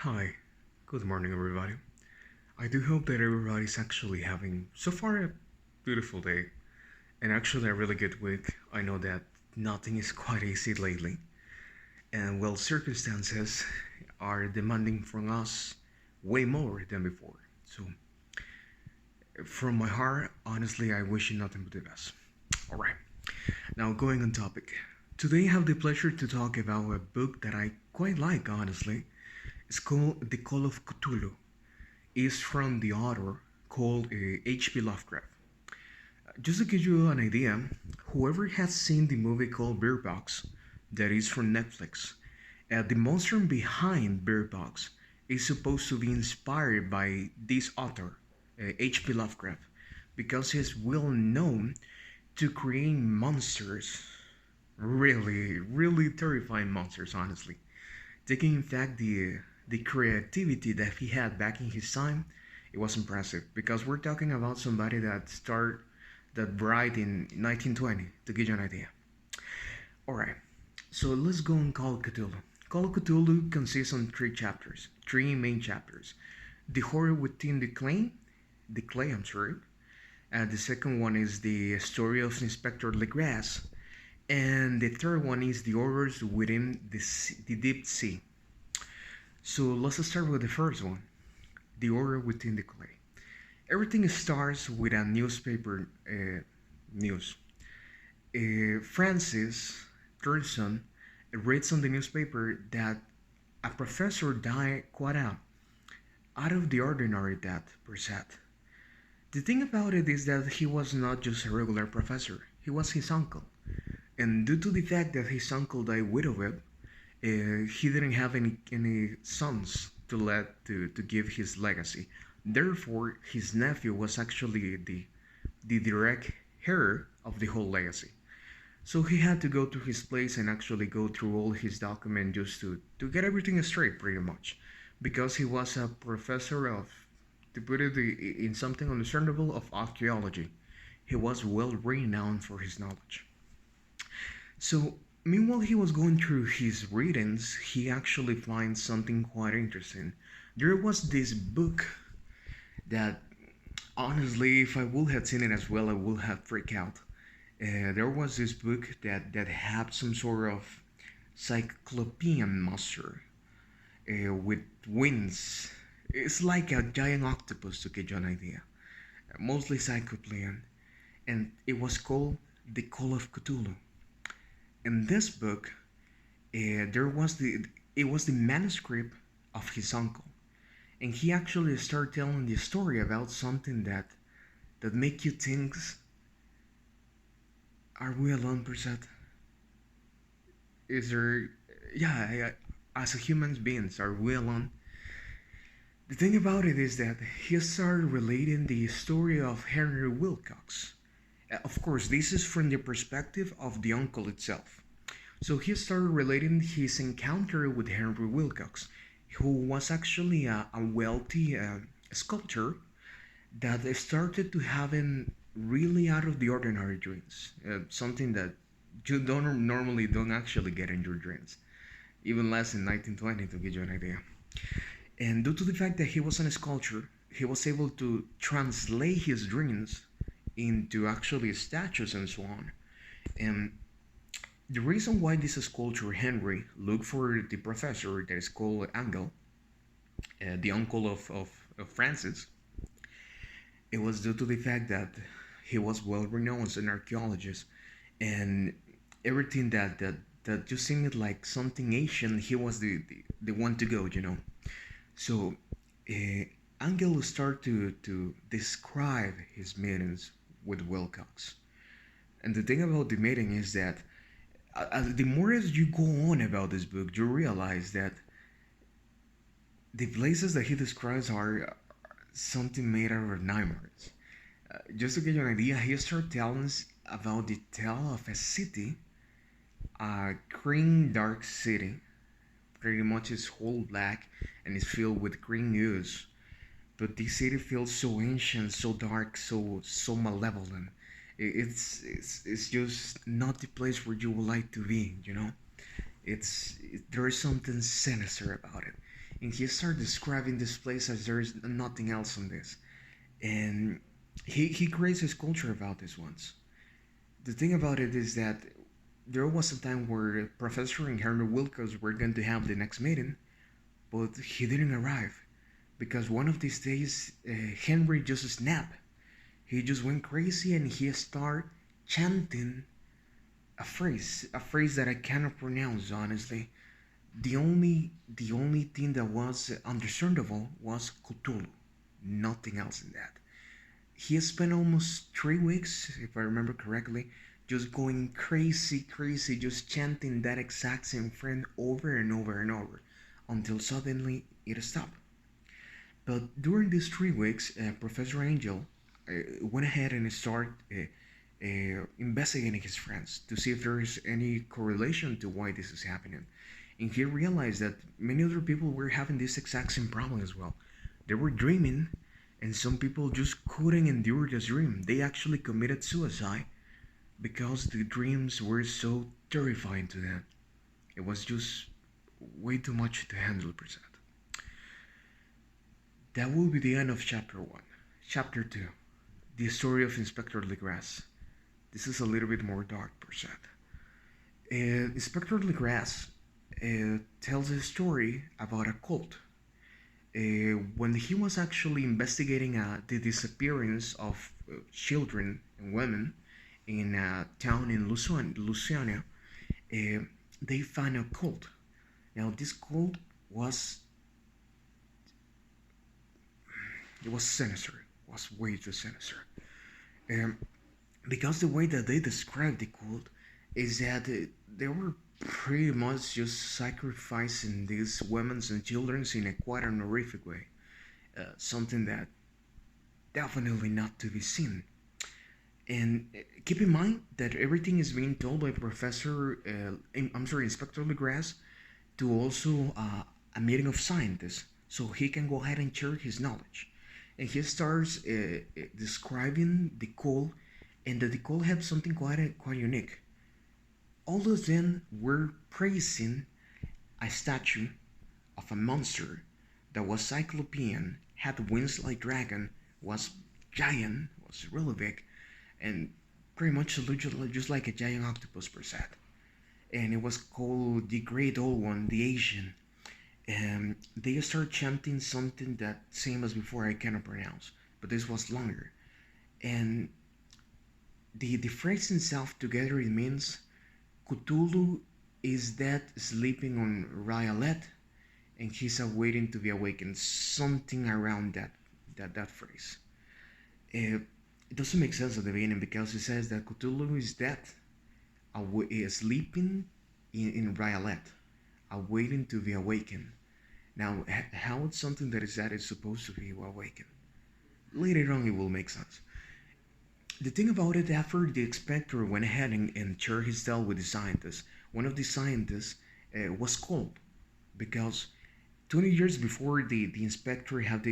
Hi, good morning, everybody. I do hope that everybody's actually having so far a beautiful day and actually a really good week. I know that nothing is quite easy lately, and well, circumstances are demanding from us way more than before. So, from my heart, honestly, I wish you nothing but the best. Alright, now going on topic. Today, I have the pleasure to talk about a book that I quite like, honestly. It's called The Call of Cthulhu. Is from the author called H.P. Lovecraft. Just to give you an idea, whoever has seen the movie called Bear Box, that is from Netflix, the monster behind Bear Box is supposed to be inspired by this author, H.P. Lovecraft, because he's well known to create monsters, really terrifying monsters, honestly. Taking in fact the creativity that he had back in his time, it was impressive because we're talking about somebody that died in 1920 to give you an idea. All right, so let's go on Call of Cthulhu. Call of Cthulhu consists on three main chapters. The horror within the clay. I'm sorry. The second one is the story of Inspector Legras, and the third one is the horrors within the deep sea. So let's start with the first one, the order within the clay. Everything starts with a newspaper news. Francis Thurston reads on the newspaper that a professor died quite out of the ordinary death, per se. The thing about it is that he was not just a regular professor, he was his uncle. And due to the fact that his uncle died widowed, he didn't have any sons to give his legacy. Therefore, his nephew was actually the direct heir of the whole legacy. So he had to go to his place and actually go through all his documents just to get everything straight, pretty much, because he was a professor of, to put it in something understandable, of archaeology. He was well renowned for his knowledge. So, meanwhile, he was going through his readings, he actually finds something quite interesting. There was this book that, honestly, if I would have seen it as well, I would have freaked out. There was this book that had some sort of cyclopean monster with wings. It's like a giant octopus, to get you an idea. Mostly cyclopean. And it was called The Call of Cthulhu. In this book, there was it was the manuscript of his uncle, and he actually started telling the story about something that make you think, are we alone, Perset? Is there, yeah, as a human beings, are we alone? The thing about it is that he started relating the story of Henry Wilcox. Of course, this is from the perspective of the uncle itself. So he started relating his encounter with Henry Wilcox, who was actually a wealthy sculptor that started to having really out of the ordinary dreams, something that you don't normally don't actually get in your dreams, even less in 1920 to give you an idea. And due to the fact that he was a sculptor, he was able to translate his dreams into actually statues and so on. And the reason why this sculptor Henry looked for the professor that is called Angel, the uncle of Francis, it was due to the fact that he was well renowned as an archaeologist, and everything that just seemed like something Asian, he was the one to go, you know. So uh, Angel started to describe his meetings with Wilcox. And the thing about the meeting is that the more as you go on about this book, you realize that the places that he describes are something made out of nightmares. Just to get you an idea, he started telling us about the tale of a city, a green dark city. Pretty much it's whole black and it's filled with green ooze. But this city feels so ancient, so dark, so malevolent. It's just not the place where you would like to be, you know. There is something sinister about it. and he started describing this place as there's nothing else on this. And he creates a sculpture about this once. The thing about it is that there was a time where Professor and Henry Wilcox were going to have the next meeting, but he didn't arrive because one of these days Henry just snapped. He just went crazy and he started chanting a phrase that I cannot pronounce honestly. The only thing that was understandable was Cthulhu, nothing else in that. He spent almost 3 weeks, if I remember correctly, just going crazy, crazy, just chanting that exact same friend over and over and over until suddenly it stopped. But during these 3 weeks, Professor Angel went ahead and started investigating his friends to see if there is any correlation to why this is happening. And he realized that many other people were having this exact same problem as well. They were dreaming, and some people just couldn't endure this dream. They actually committed suicide because the dreams were so terrifying to them. It was just way too much to handle, percent. That will be the end of chapter 1. Chapter 2, the story of Inspector Legras. This is a little bit more dark, percent. Inspector Legras tells a story about a cult. When he was actually investigating the disappearance of children and women in a town in Louisiana, they found a cult. Now, this cult was sinister. It was way too sinister. Um, because the way that they described the cult is that they were pretty much just sacrificing these women and children in a quite an horrific way. Something that definitely not to be seen. And keep in mind that everything is being told by Inspector Legras to also a meeting of scientists, so he can go ahead and share his knowledge. And he starts describing the cult, and that the cult had something quite unique. All of them were praising a statue of a monster that was cyclopean, had wings like dragon, was giant, was really big, and pretty much looked just like a giant octopus per se. And it was called the Great Old One, the Asian. And they start chanting something that same as before I cannot pronounce, but this was longer. And the phrase itself together it means Cthulhu is dead sleeping on Ryalet and he's awaiting to be awakened. Something around that phrase. It doesn't make sense at the beginning because it says that Cthulhu is dead, is sleeping in Ryalet, awaiting to be awakened. Now, how it's something that is supposed to be awakened? Later on, it will make sense. The thing about it, after the inspector went ahead and shared his tale with the scientists, one of the scientists was called because 20 years before the inspector had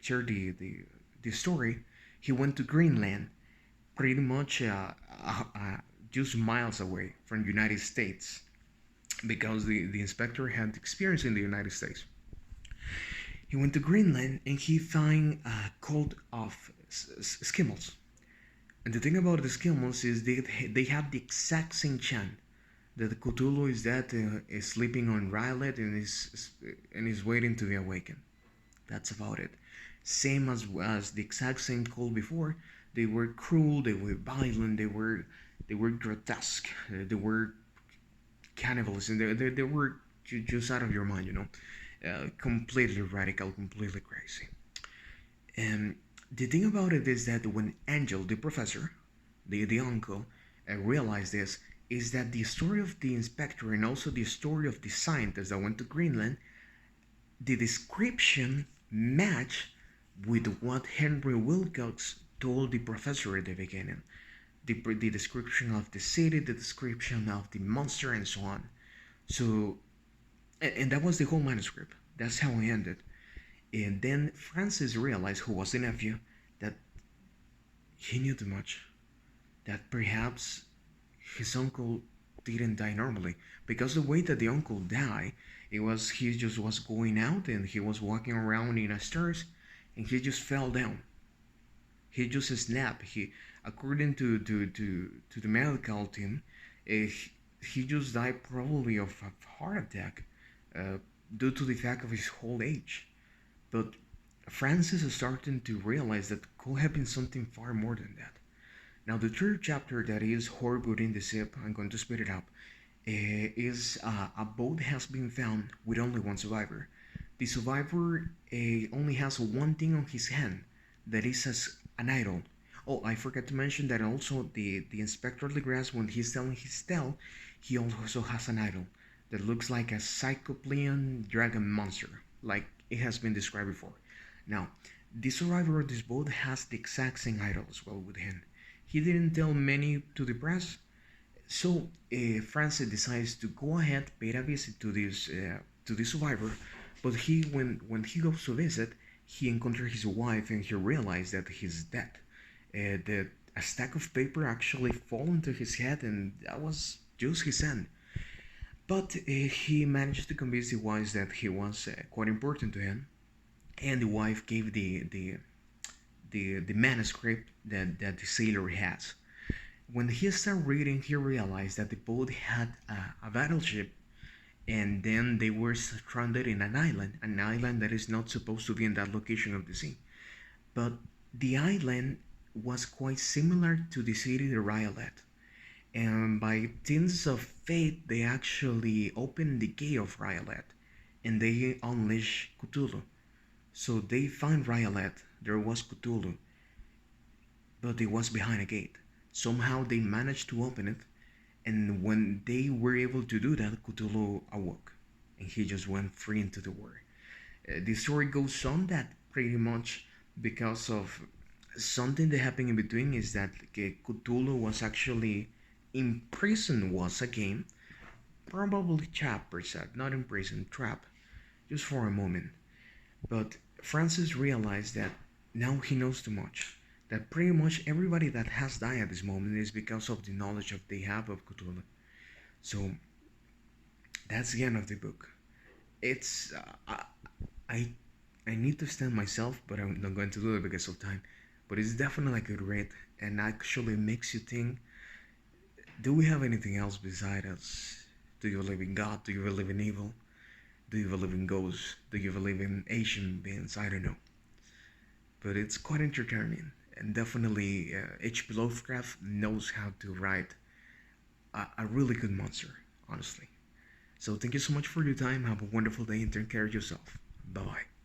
shared the story, he went to Greenland, pretty much just miles away from the United States, because the inspector had experience in the United States. He went to Greenland and he found a cult of Eskimos. And the thing about the Eskimos is they have the exact same chant that the Cthulhu is dead, is sleeping on Rylet and is waiting to be awakened. That's about it. Same as the exact same cult before. They were cruel, they were violent, they were grotesque, they were cannibalism. They were just out of your mind, completely radical, completely crazy. And the thing about it is that when Angel, the professor, the uncle, realized this, is that the story of the inspector and also the story of the scientist that went to Greenland, the description match with what Henry Wilcox told the professor at the beginning. The description of the city, the description of the monster, and so on. So, and that was the whole manuscript. That's how it ended. And then Francis realized, who was the nephew, that he knew too much. That perhaps his uncle didn't die normally. Because the way that the uncle died, He just was going out and he was walking around in the stairs, and he just fell down. He just snapped. According to the medical team, he just died probably of a heart attack, uh, due to the fact of his whole age. But Francis is starting to realize that could have been something far more than that. Now, the third chapter, that is Horwood in the Ship, I'm going to speed it up, is a boat has been found with only one survivor. The survivor only has one thing on his hand, that is as an idol. Oh, I forgot to mention that also the Inspector Legras, when he's telling his tale, he also has an idol that looks like a cyclopean dragon monster, like it has been described before. Now, the survivor of this boat has the exact same idol as well with him. He didn't tell many to the press, so Francis decides to go ahead, pay a visit to the survivor. But when he goes to visit, he encounters his wife and he realizes that he's dead. That a stack of paper actually fall into his head, and that was just his hand. But he managed to convince the wife that he was quite important to him, and the wife gave the manuscript that the sailor has. When he started reading, he realized that the boat had a battleship, and then they were stranded in an island that is not supposed to be in that location of the sea. But the island was quite similar to the city of Riolet, and by dint of fate, they actually opened the gate of Riolet, and they unleashed Cthulhu. So they find Riolet. There was Cthulhu, but it was behind a gate. Somehow they managed to open it, and when they were able to do that, Cthulhu awoke, and he just went free into the world. The story goes on that pretty much because of something that happened in between is that Cthulhu was actually in prison, was a game, probably trap per se, not in prison, trap, just for a moment. But Francis realized that now he knows too much. That pretty much everybody that has died at this moment is because of the knowledge of they have of Cthulhu. So that's the end of the book. It's I I need to stand myself, but I'm not going to do it because of time. But it's definitely a good read, and actually makes you think: do we have anything else beside us? Do you believe in God? Do you believe in evil? Do you believe in ghosts? Do you believe in Asian beings? I don't know. But it's quite entertaining, and definitely H.P. Lovecraft knows how to write a really good monster, honestly. So thank you so much for your time. Have a wonderful day and take care of yourself. Bye bye.